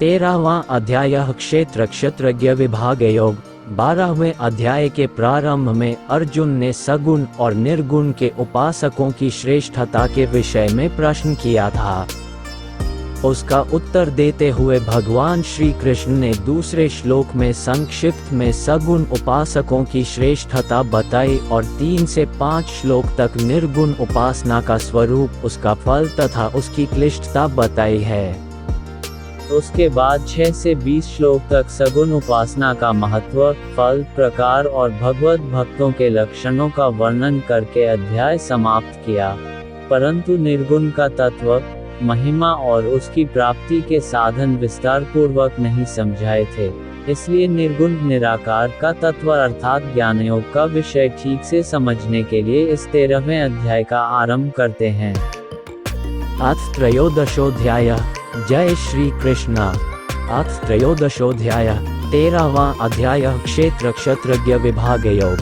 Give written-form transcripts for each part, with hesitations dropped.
13वां अध्याय क्षेत्र क्षत्रज्ञ विभाग योग। 12वें अध्याय के प्रारंभ में अर्जुन ने सगुण और निर्गुण के उपासकों की श्रेष्ठता के विषय में प्रश्न किया था। उसका उत्तर देते हुए भगवान श्री कृष्ण ने दूसरे श्लोक में संक्षिप्त में सगुण उपासकों की श्रेष्ठता बताई और 3 से 5 श्लोक तक निर्गुण उपासना का स्वरूप, उसका फल तथा उसकी क्लिष्टता बताई है। उसके बाद 6 से 20 श्लोक तक सगुण उपासना का महत्व, फल, प्रकार और भगवत भक्तों के लक्षणों का वर्णन करके अध्याय समाप्त किया। परंतु निर्गुण का तत्व, महिमा और उसकी प्राप्ति के साधन विस्तार पूर्वक नहीं समझाए थे। इसलिए निर्गुण निराकार का तत्व अर्थात ज्ञानयोग का विषय ठीक से समझने के लिए इस 13वें अध्याय का आरंभ करते हैं। अथ त्रयोदशोऽध्याय। जय श्री कृष्ण। अथ त्रयोदशोऽध्याय। 13वां अध्याय क्षेत्र क्षत्रज्ञ विभाग योग।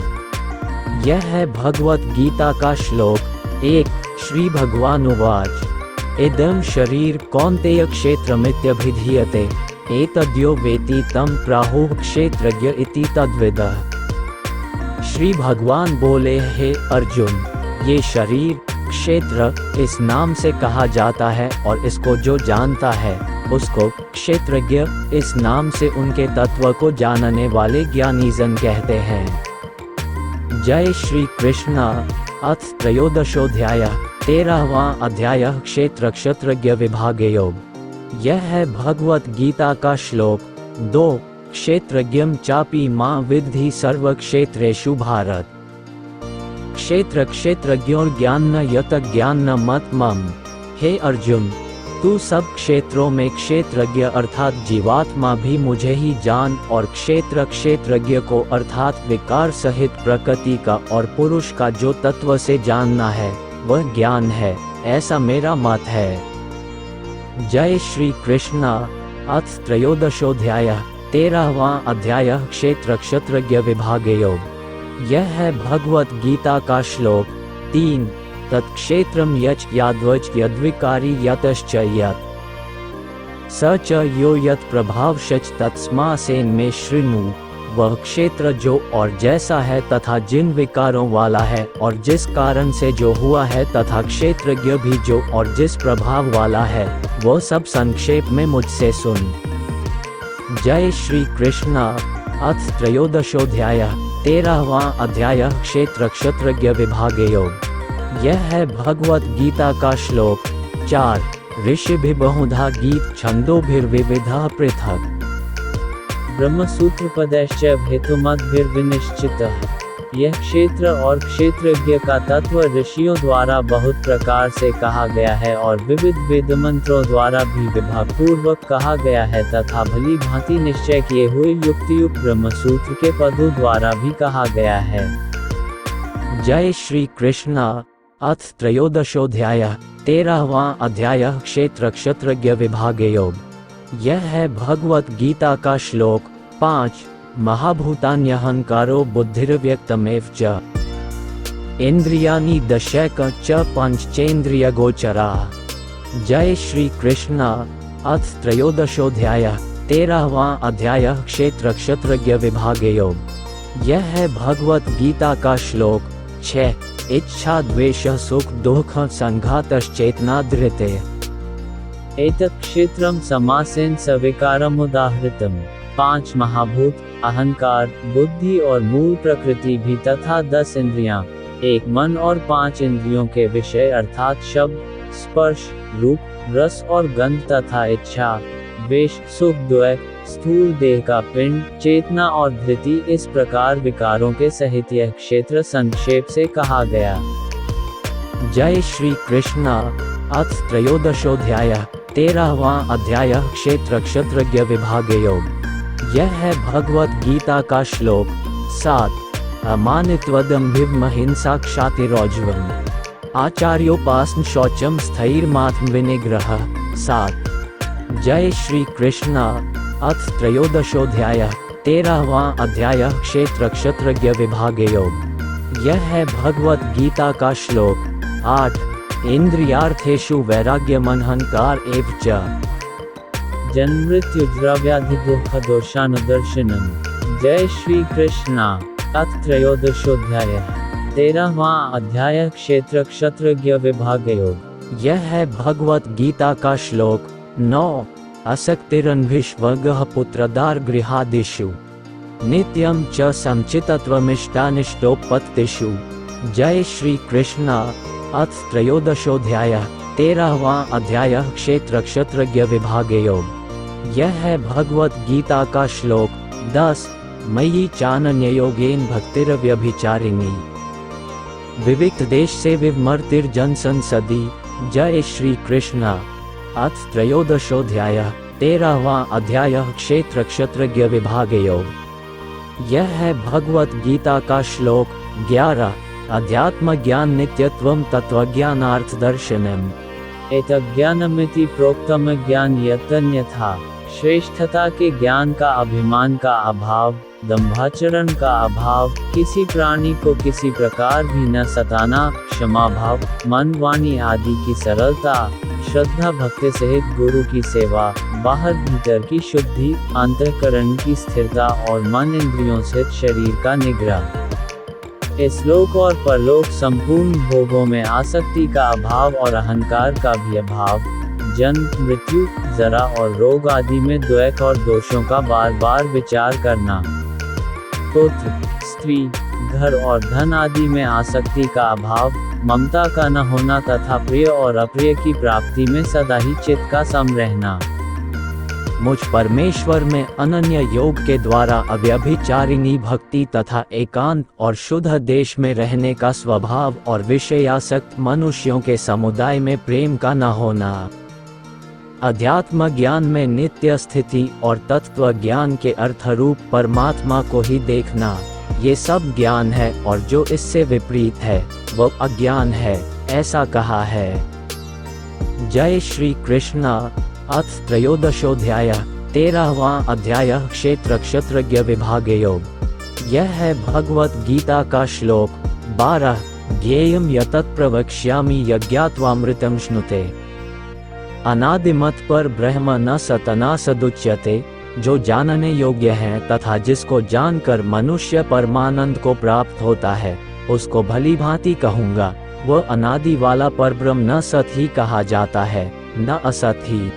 यह है भगवत गीता का श्लोक 1। श्री भगवान उवाच इदं शरीर कौन्तेय क्षेत्रमित्यभिधीयते एतद्यो वेति तं प्राहुः क्षेत्रज्ञ इति तद्विदः। श्री भगवान बोले, हे अर्जुन, ये शरीर क्षेत्र इस नाम से कहा जाता है और इसको जो जानता है उसको क्षेत्रज्ञ इस नाम से उनके तत्व को जानने वाले ज्ञानी जन कहते हैं। जय श्री कृष्ण। अथ त्रयोदशोऽध्याय। 13वां अध्याय क्षेत्र क्षत्रज्ञ विभाग योग। यह है भगवत गीता का श्लोक 2। क्षेत्रज्ञं चापि मां विद्धि सर्व क्षेत्रेषु भारत। क्षेत्र क्षेत्रज्ञों ज्ञान न यत ज्ञान न मत मम। हे अर्जुन, तू सब क्षेत्रों में क्षेत्रज्ञ अर्थात जीवात्मा भी मुझे ही जान और क्षेत्र क्षेत्रज्ञ को अर्थात विकार सहित प्रकृति का और पुरुष का जो तत्व से जानना है वह ज्ञान है, ऐसा मेरा मत है। जय श्री कृष्ण। अथ त्रयोदशोऽध्याय। 13वां अध्याय क्षेत्र क्षत्रज्ञ विभाग योग। यह है भगवत गीता का श्लोक 3। तत्क्षेत्रम यच याद्वच यद्विकारी यतश्च यत् स च यो यत् प्रभावश्च तत्स्मासेन में शृणु। वह क्षेत्र जो और जैसा है तथा जिन विकारों वाला है और जिस कारण से जो हुआ है तथा क्षेत्रज्ञ भी जो और जिस प्रभाव वाला है वह सब संक्षेप में मुझसे सुन। जय श्री कृष्ण। अथ त्रयोदशोऽध्याय। 13वां अध्याय क्षेत्र क्षत्रज्ञ विभाग योग। यह है भगवत गीता का श्लोक 4। ऋषिभिः बहुधा गीत छन्दोभिर्विविधः पृथक् ब्रह्मसूत्रपदैश्च हेतुमद्भिर्विनिश्चितः। यह क्षेत्र और क्षेत्रज्ञ का तत्व ऋषियों द्वारा बहुत प्रकार से कहा गया है और विविध वेद मंत्रों द्वारा भी विभागपूर्वक कहा गया है तथा भली भांति निश्चय किए हुए युक्तियुक्त ब्रह्मसूत्र के पदों द्वारा भी कहा गया है। जय श्री कृष्ण। अथ त्रयोदशोऽध्याय। 13वां अध्याय क्षेत्र क्षत्रज्ञ विभाग योग। यह है भगवत गीता का श्लोक 5। महाभूतान्यहंकारो बुद्धिर्व्यक्तमेव च इंद्रियाणि दशैक च पंचेन्द्रियगोचराः। जय श्री कृष्ण। अथ त्रयोदशोऽध्याय। 13वां अध्याय क्षेत्र क्षत्रज्ञ विभाग योग। यह है भगवत गीता का श्लोक 6। इच्छा द्वेष सुख दुख संघातश्चेतना धृते एतत् क्षेत्रम समासेन सविकारम उदाहृतम्। 5 महाभूत, अहंकार, बुद्धि और मूल प्रकृति भी तथा 10 इंद्रियां, 1 मन और 5 इंद्रियों के विषय अर्थात शब्द, स्पर्श, रूप, रस और गंध तथा इच्छा, द्वेष, सुख, द्वैत, स्थूल देह का पिंड, चेतना और धृति, इस प्रकार विकारों के सहित यह क्षेत्र संक्षेप से कहा गया। जय श्री कृष्ण। अथ त्रयोदशोऽध्याय। 13वां अध्याय क्षेत्र क्षत्रज्ञ विभाग योग। यह है भगवत गीता का श्लोक 7। अमानित्वदम्भिर्महिंसा क्षातिरोज्ज्वलम् आचार्योपासन शौचम स्थैर्मात्म विनिग्रह 7। जय श्री कृष्ण। अथ त्रयोदशोऽध्याय। 13वां अध्याय क्षेत्र क्षत्रज्ञ विभाग योग। यह है भगवत गीता का श्लोक 8। इंद्रियार्थेषु वैराग्यमनहंकार एव च जन्ममृत्युजराव्याधि दुःख दोषानुदर्शनम। जय श्री कृष्णा। अथ त्रयोदशोऽध्यायः। 13वां अध्याय क्षेत्र क्षत्रज्ञ विभाग योग। यह है भगवत गीता का श्लोक 9। असक्तिरन्भिष्वगः पुत्रदार गृहादिषु नित्यं च संचितत्वमिष्टानिष्टोपत्तिषु। जय श्री कृष्णा। अथ त्रयोदशोऽध्यायः। 13वां अध्याय क्षेत्र क्षत्रज्ञ विभाग योग। यह है भगवत गीता का श्लोक 10। मयि चानन्ययोगेन भक्तिरव्यभिचारिणी विविक्त देश से विमर्तिर्जन संसदी। जय श्री कृष्णा। अथ त्रयोदशोऽध्यायः। 13वां अध्याय क्षेत्र क्षत्रज्ञ विभाग योग। यह है भगवत गीता का श्लोक 11। अध्यात्म ज्ञान नित्यत्वम तत्वज्ञानार्थ दर्शनम। एतज्ज्ञानमिति प्रोक्तम ज्ञान यतन्यथा। श्रेष्ठता के ज्ञान का अभिमान का अभाव, दंभाचरण का अभाव, किसी प्राणी को किसी प्रकार भी न सताना, क्षमा भाव, मन वाणी आदि की सरलता, श्रद्धा भक्ति सहित गुरु की सेवा, बाहर भीतर की शुद्धि, अंतःकरण की स्थिरता और मन इंद्रियों सहित शरीर का निग्रह। इस लोक और परलोक संपूर्ण भोगों में आसक्ति का अभाव और अहंकार का भी अभाव, जन्म मृत्यु जरा और रोग आदि में द्वैत और दोषों का बार बार विचार करना, पुत्र स्त्री घर और धन आदि में आसक्ति का अभाव, ममता का न होना तथा प्रिय और अप्रिय की प्राप्ति में सदा ही चित्त का सम रहना। मुझ परमेश्वर में अनन्य योग के द्वारा अव्यभिचारिणी भक्ति तथा एकांत और शुद्ध देश में रहने का स्वभाव और विषयासक्त मनुष्यों के समुदाय में प्रेम का न होना। अध्यात्म ज्ञान में नित्य स्थिति और तत्व ज्ञान के अर्थरूप परमात्मा को ही देखना, ये सब ज्ञान है और जो इससे विपरीत है वह अज्ञान है, ऐसा कहा है। जय श्री कृष्णा। अथ त्रयोदशोऽध्यायः। 13वां अध्याय क्षेत्र क्षत्रज्ञ विभाग योग। यह है भगवत गीता का श्लोक 12। ज्ञेयं यतत् प्रवक्ष्यामि यज्ञात्वामृतं श्नुते। अनादिमत पर ब्रह्म न सतना सदुच्यते। जो जानने योग्य है तथा जिसको जानकर मनुष्य परमानंद को प्राप्त होता है, उसको भली भांति कहूँगा। वह अनादि वाला परब्रह्म न सत ही कहा जाता है, न असत ही।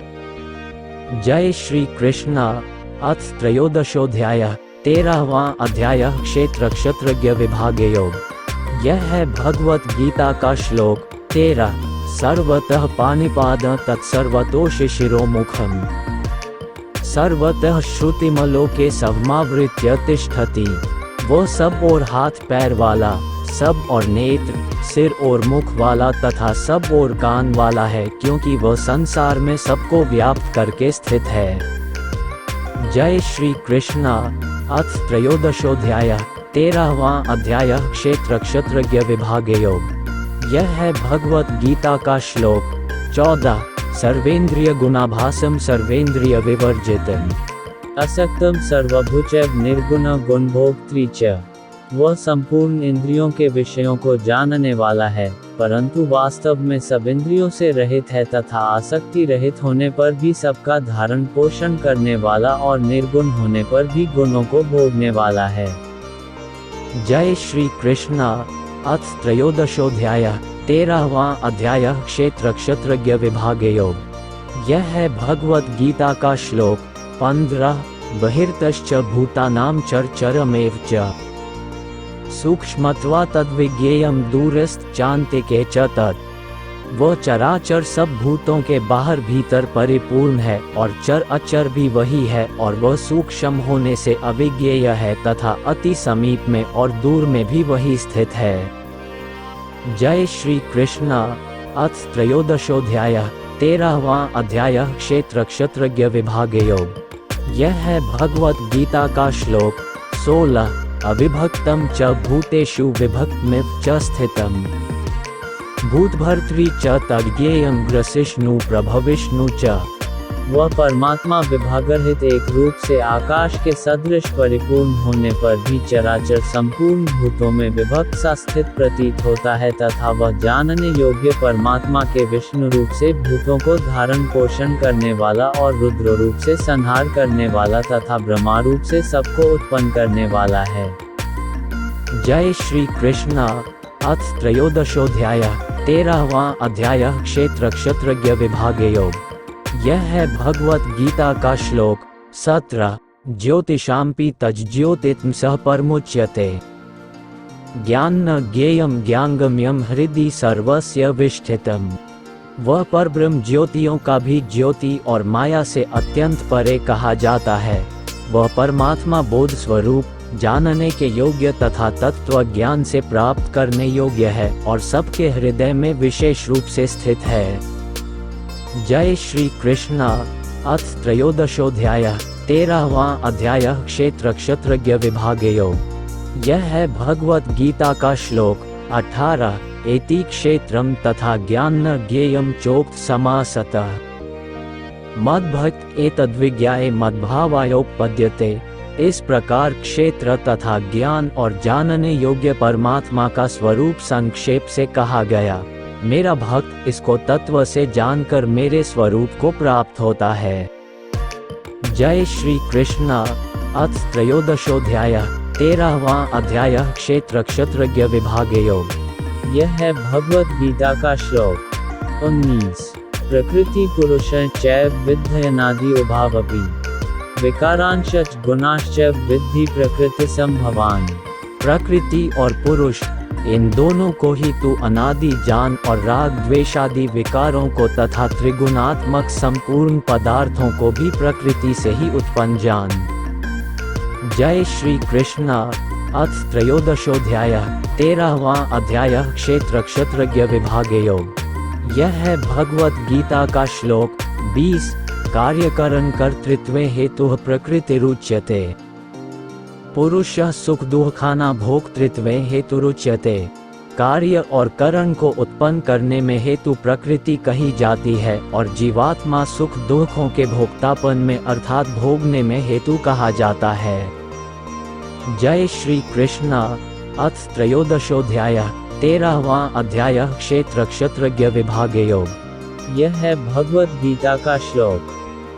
जय श्री कृष्णा। अथ त्रयोदशोऽध्यायः। 13वां अध्याय क्षेत्र क्षत्रज्ञ विभाग योग। यह है भगवत गीता का श्लोक 13। सर्वतः पाणिपाद तत्सर्वतो शिशिरोमुखम् सर्वतः श्रुतिमलोके सवमावृत्य तिष्ठति। वो सब और हाथ पैर वाला, सब और नेत्र, सिर और मुख वाला तथा सब और कान वाला है, क्योंकि वह संसार में सबको व्याप्त करके स्थित है। जय श्री कृष्णा। अथ त्रयोदशोऽध्यायः। 13वां अध्याय क्षेत्र क्षत्रज्ञ विभाग योग। यह है भगवत गीता का श्लोक 14। सर्वेन्द्रिय गुणाभासम सर्वेन्द्रिय विवर्जितम् असक्तम सर्वभुचैव निर्गुण गुणभोक्त्री च। वह संपूर्ण इंद्रियों के विषयों को जानने वाला है, परंतु वास्तव में सब इंद्रियों से रहित है तथा आसक्ति रहित होने पर भी सबका धारण पोषण करने वाला और निर्गुण होने पर भी गुणों को भोगने वाला है। जय श्री कृष्णा। अथ त्रयोदशोऽध्यायः। 13वां अध्याय क्षेत्र क्षत्रज्ञ विभाग योग। यह है भगवत गीता का श्लोक 15। बहिर्तश्च भूतानां चरचरमेव च सूक्ष्मत्वा तद्विज्ञेयं दूरस्थ चान्तिके च तत्। वह चराचर सब भूतों के बाहर भीतर परिपूर्ण है और चर अचर भी वही है, और वह सूक्ष्म होने से अविज्ञेय है तथा अति समीप में और दूर में भी वही स्थित है। जय श्री कृष्णा। अथ त्रयोदशोऽध्यायः। 13वां अध्याय क्षेत्र क्षत्रज्ञ विभाग योग। यह है भगवत गीता का श्लोक 16। अविभक्तं च भूतेषु विभक्तमिव च स्थितम् भूतभर्तृ च तज्ज्ञेयं ग्रसिष्णु प्रभविष्णु च। वह परमात्मा विभागरहित एक रूप से आकाश के सदृश परिपूर्ण होने पर भी चराचर संपूर्ण भूतों में विभक्त सा स्थित प्रतीत होता है, तथा वह जानने योग्य परमात्मा के विष्णु रूप से भूतों को धारण पोषण करने वाला और रुद्र रूप से संहार करने वाला तथा ब्रह्मा रूप से सबको उत्पन्न करने वाला है। जय श्री कृष्ण। अथ त्रयोदशोऽध्याय 13वां अध्याय क्षेत्र क्षत्रज्ञ विभाग योग। यह है भगवत गीता का श्लोक 17। ज्योतिषांपि तज्ज्योतित्म सह परमुच्यते। ज्ञान न ज्ञेयं ज्ञानगम्यं हृदि सर्वस्य विष्ठितम्। वह परब्रह्म ज्योतियों का भी ज्योति और माया से अत्यंत परे कहा जाता है। वह परमात्मा बोध स्वरूप, जानने के योग्य तथा तत्व ज्ञान से प्राप्त करने योग्य है और सबके हृदय में विशेष रूप से स्थित है। जय श्री कृष्ण। अथ त्रयोदशोऽध्याय 13वां अध्याय क्षेत्र क्षत्रज्ञ विभाग योग। यह है भगवत गीता का श्लोक 18। एति क्षेत्रम तथा ज्ञान न ज्ञेयं चोक्त समासतः। मद्भक्त एतद्विज्ञाय मद्भावायोपपद्यते। इस प्रकार क्षेत्र तथा ज्ञान और जानने योग्य परमात्मा का स्वरूप संक्षेप से कहा गया। मेरा भक्त इसको तत्व से जानकर मेरे स्वरूप को प्राप्त होता है। जय श्री कृष्ण। अथ त्रयोदशोऽध्याय 13वां अध्याय क्षेत्र क्षत्रज्ञ विभाग योग। यह है भगवत गीता का श्लोक 19। प्रकृति पुरुष चैव विद्धयनादि उभावपि विकारांश गुणाश्च विद्धि प्रकृति संभवान। प्रकृति और पुरुष, इन दोनों को ही तू अनादि जान और राग द्वेषादि विकारों को तथा त्रिगुणात्मक संपूर्ण पदार्थों को भी प्रकृति से ही उत्पन्न जान। जय श्री कृष्ण। अथ त्रयोदशोऽध्याय 13वां अध्याय क्षेत्र क्षत्रज्ञ विभाग योग। यह है भगवत गीता का श्लोक 20। कार्यकरण कर्तृत्वे हेतु प्रकृतिरुच्यते। पुरुषः सुख दुःखाना भोक्तृत्वे हेतुरुच्यते। कार्य और करण को उत्पन्न करने में हेतु प्रकृति कही जाती है और जीवात्मा सुख दुखों के भोक्तापन में अर्थात भोगने में हेतु कहा जाता है। जय श्री कृष्ण। अथ त्रयोदशोऽध्याय 13वां अध्याय क्षेत्र क्षत्रज्ञ विभाग योग। यह है भगवत गीता का श्लोक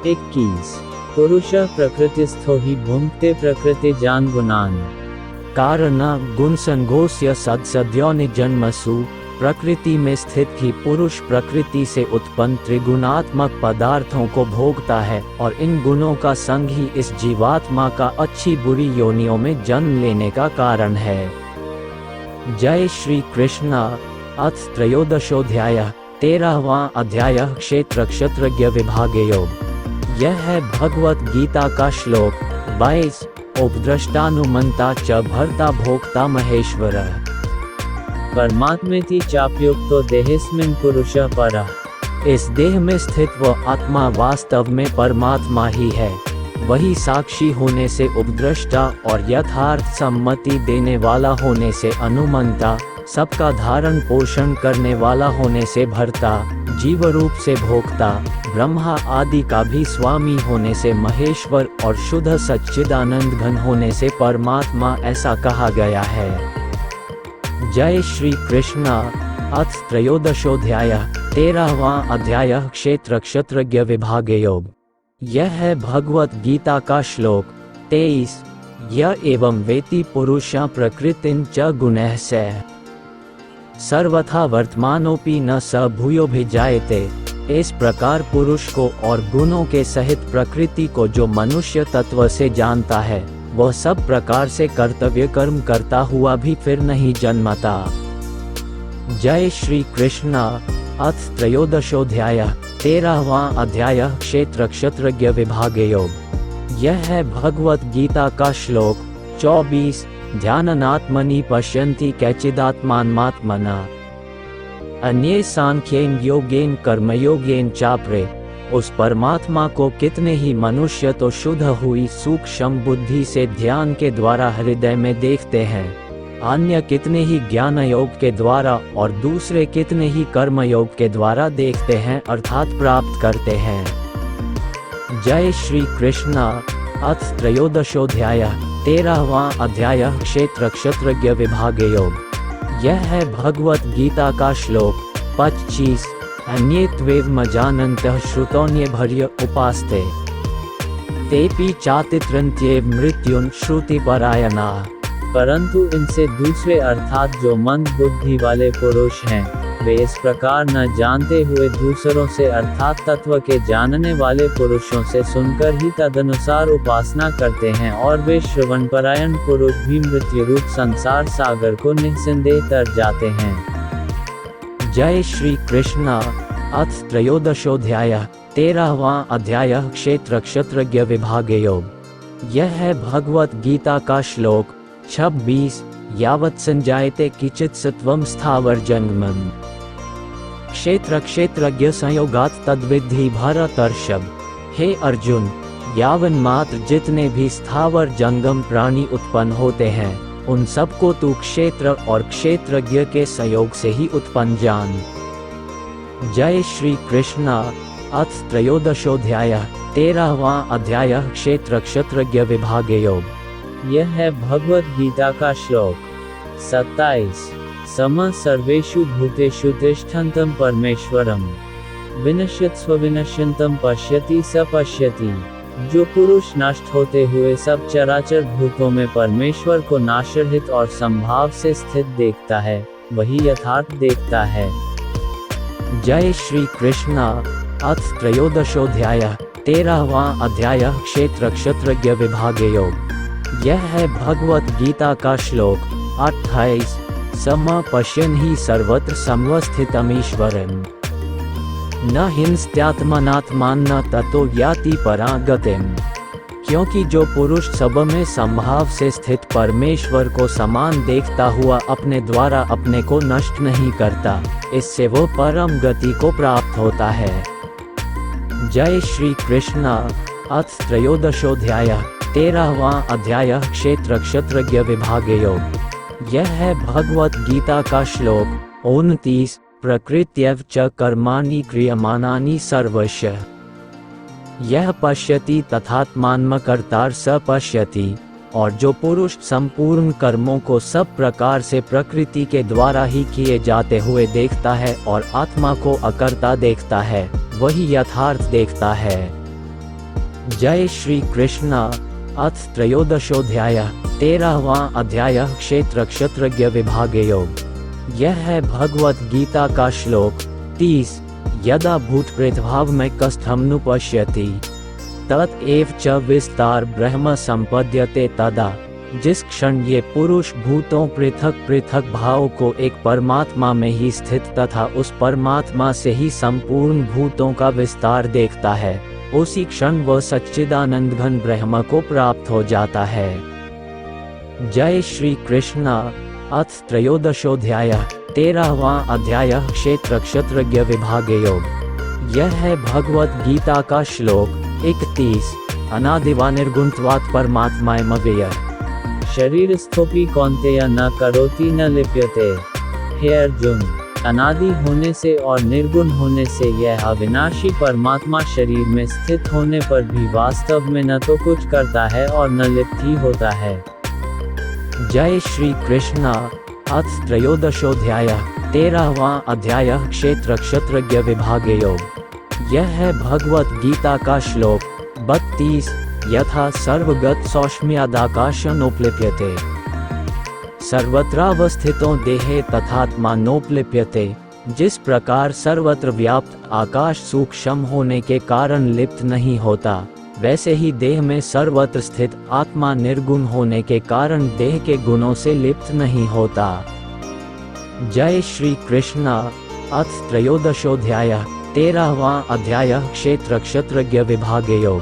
21। पुरुषः प्रकृतिस्थो हि भुङ्क्ते प्रकृति जान गुणान। कारण गुण संगोस्य सद्सद्योनिजन्मसु। प्रकृति में स्थित ही पुरुष प्रकृति से उत्पन्न त्रिगुणात्मक पदार्थों को भोगता है और इन गुणों का संग ही इस जीवात्मा का अच्छी बुरी योनियों में जन्म लेने का कारण है। जय श्री कृष्ण। अथ त्रयोदशोऽध्याय 13वां अध्याय क्षेत्र क्षत्रज्ञ विभाग योग। यह है भगवत गीता का श्लोक 22। उपद्रष्टानुमंता च भर्ता भोक्ता महेश्वरः। परमात्मेति चाप्युक्तो देहेस्मिन् पुरुषः परः। इस देह में स्थित वह आत्मा वास्तव में परमात्मा ही है। वही साक्षी होने से उपद्रष्टा और यथार्थ सम्मति देने वाला होने से अनुमंता, सबका धारण पोषण करने वाला होने से भर्ता, जीव रूप से भोक्ता, ब्रह्मा आदि का भी स्वामी होने से महेश्वर और शुद्ध सच्चिदानंद घन होने से परमात्मा ऐसा कहा गया है। जय श्री कृष्ण। अथ त्रयोदशोऽध्याय 13वां अध्याय क्षेत्र क्षत्रज्ञ विभाग योग। यह है भगवत गीता का श्लोक 23। य एवं वेति पुरुषा प्रकृतिं च गुणैः सः सर्वथा वर्तमानोपि न स भूयोभिजायते। इस प्रकार पुरुष को और गुणों के सहित प्रकृति को जो मनुष्य तत्व से जानता है, वह सब प्रकार से कर्तव्य कर्म करता हुआ भी फिर नहीं जन्मता। जय श्री कृष्ण। अथ त्रयोदशोऽध्याय 13वां अध्याय क्षेत्र क्षत्रज्ञ विभाग योग। यह है भगवत गीता का श्लोक 24। ध्यानात्मनि पश्यन्ति कैचिदात्मानमात्मना। अन्ये सांख्येन योगेन कर्मयोगेन चापरे। उस परमात्मा को कितने ही मनुष्य तो शुद्ध हुई सूक्ष्म बुद्धि से ध्यान के द्वारा हृदय में देखते हैं, अन्य कितने ही ज्ञान योग के द्वारा और दूसरे कितने ही कर्म योग के द्वारा देखते हैं अर्थात प्राप्त करते हैं। जय श्री कृष्ण। अथ त्रयोदशोऽध्याय 13वां अध्याय क्षेत्र क्षत्रज्ञ विभाग योग। यह है भगवत गीता का श्लोक 25। अन्ये त्वेव जानन्तः श्रुतोऽन्ये भर्य उपास्ते तेपि चातित्रन्त्येव मृत्युन् श्रुतिपरायणाः। परंतु इनसे दूसरे अर्थात जो मंद बुद्धि वाले पुरुष हैं, वे इस प्रकार न जानते हुए दूसरों से अर्थात तत्व के जानने वाले पुरुषों से सुनकर ही तदनुसार उपासना करते हैं, और वे श्रवणपरायण पुरुष भी मृत्यु रूप संसार सागर को निस्संदेह तर जाते हैं। जय श्री कृष्ण। अथ त्रयोदशोऽध्याय 13वां अध्याय क्षेत्र क्षत्रज्ञ विभाग योग। यह है भगवत गीता का श्लोक 26। यावत् संजायते किंचित् सत्वं स्थावर जंगमम् क्षेत्र क्षेत्रज्ञ संयोगात् तद्विद्धि भरतर्षभ। हे अर्जुन, यावन मात्र जितने भी स्थावर जंगम प्राणी उत्पन्न होते हैं, उन सबको तू क्षेत्र और क्षेत्रज्ञ के संयोग से ही उत्पन्न जान। जय श्री कृष्ण। अथ त्रयोदशोऽध्याय 13वां अध्याय क्षेत्र क्षत्रज्ञ विभाग योग। यह है भगवत गीता का श्लोक 27। सम सर्वेषु भूतेषु तिष्ठन्तं परमेश्वरं विनश्यत्स्व विनश्यन्तं पश्यति स पश्यति। जो पुरुष नष्ट होते हुए सब चराचर भूतों में परमेश्वर को नाशरहित और संभाव से स्थित देखता है, वही यथार्थ देखता है। जय श्री कृष्ण। अथ त्रयोदशोऽध्याय 13वां अध्याय क्षेत्र क्षत्रज्ञ विभाग योग। यह है भगवत गीता का श्लोक 28। सम पश्यन् हि सर्वत्र समवस्थितमीश्वरम् न हिंस्त्यात्मनात्मान्न ततो याति परां गतिम्। क्योंकि जो पुरुष सब में संभाव से स्थित परमेश्वर को समान देखता हुआ अपने द्वारा अपने को नष्ट नहीं करता, इससे वो परम गति को प्राप्त होता है। जय श्री कृष्ण। अथ त्रयोदशोऽध्याय 13वां अध्याय क्षेत्र क्षत्रज्ञ विभाग योग। यह है भगवत गीता का श्लोक 29। प्रकृत्यैव च कर्माणि क्रियमाणानि सर्वशः यह पश्यति तथात्मानमकर्तार स पश्यति। और जो पुरुष संपूर्ण कर्मों को सब प्रकार से प्रकृति के द्वारा ही किए जाते हुए देखता है और आत्मा को अकर्ता देखता है, वही यथार्थ देखता है। जय श्री कृष्ण। अथ त्रयोदशोऽध्याय 13वां अध्याय क्षेत्र क्षत्रज्ञ विभाग योग। यह है भगवत गीता का श्लोक 30। यदा भूतप्रेतभाव में कस्थमनुपश्यति तत एव च विस्तार ब्रह्म संपद्यते तदा। जिस क्षण ये पुरुष भूतों पृथक पृथक भाव को एक परमात्मा में ही स्थित तथा उस परमात्मा से ही संपूर्ण भूतों का विस्तार देखता है, उसी क्षण वह सच्चिदानंद घन ब्रह्म को प्राप्त हो जाता है। जय श्री कृष्ण। अथ त्रयोदशोऽध्याय 13वां अध्याय क्षेत्र क्षत्रज्ञ विभाग योग। यह है भगवत गीता का श्लोक 31। अनादिवा निर्गुणत्वात् परमात्मायमव्ययः शरीर स्थोपी कौन्तेय न करोति न लिप्यते। हे अर्जुन, अनादि होने से और निर्गुण होने से यह अविनाशी परमात्मा शरीर में स्थित होने पर भी वास्तव में न तो कुछ करता है और न लिप्त ही होता है। जय श्री कृष्ण। अथ त्रयोदशोऽध्याय 13वां अध्याय क्षेत्र क्षत्रज्ञ विभाग योग। यह है भगवत गीता का श्लोक 32। यथा सर्वगत सौक्ष्म्यादाकाशनोपलिप्यते सर्वत्रावस्थितो देहे तथात्मानोपलिप्यते। जिस प्रकार सर्वत्र व्याप्त आकाश सूक्ष्म होने के कारण लिप्त नहीं होता, वैसे ही देह में सर्वत्र स्थित आत्मा निर्गुण होने के कारण देह के गुणों से लिप्त नहीं होता। जय श्री कृष्ण। अथ त्रयोदशोऽध्याय 13वां अध्याय क्षेत्र क्षत्रज्ञ विभाग योग।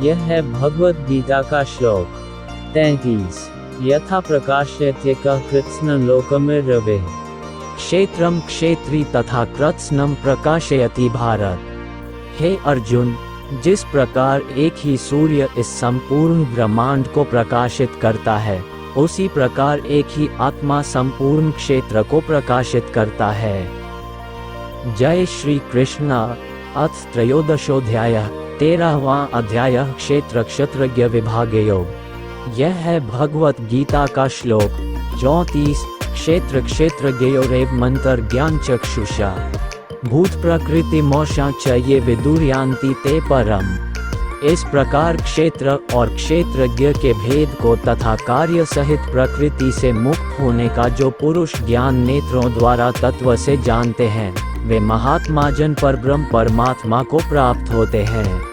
यह है भगवत गीता का श्लोक 33। यथा प्रकाशयत्येकः कृत्स्नं लोकमिरवेः क्षेत्रम क्षेत्री तथा कृत्स्नं प्रकाशयति भारत। हे अर्जुन, जिस प्रकार एक ही सूर्य इस संपूर्ण ब्रह्मांड को प्रकाशित करता है, उसी प्रकार एक ही आत्मा संपूर्ण क्षेत्र को प्रकाशित करता है। जय श्री कृष्ण। अथ त्रयोदशोऽध्याय 13वां अध्याय क्षेत्र क्षत्रज्ञ विभाग योग। यह है भगवत गीता का श्लोक 34। क्षेत्र क्षेत्रज्ञयोरेव मंत्र ज्ञान चक्षुषा भूत प्रकृति मोक्षा च ये विदुर्यान्ति ते परम। इस प्रकार क्षेत्र और क्षेत्रज्ञ के भेद को तथा कार्य सहित प्रकृति से मुक्त होने का जो पुरुष ज्ञान नेत्रों द्वारा तत्व से जानते हैं, वे महात्मा जन परब्रह्म परमात्मा को प्राप्त होते हैं।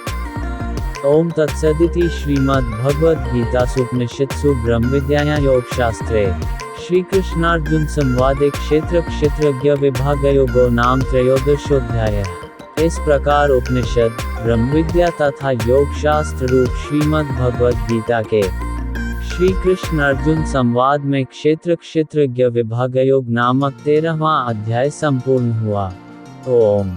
ओम तत्सदिति श्रीमद् भगवद गीतासूपनिषत्सु ब्रह्म विद्यायां योग शास्त्रे श्री कृष्णार्जुन संवादे क्षेत्र क्षेत्रज्ञ विभागयोगो नाम त्रयोदशोऽध्यायः। इस प्रकार उपनिषद, ब्रह्म विद्या तथा योग शास्त्र रूप श्रीमद् भगवद गीता के श्री कृष्ण अर्जुन संवाद में क्षेत्र क्षेत्रज्ञ विभागयोग नामक 13वां अध्याय संपूर्ण हुआ। ओम।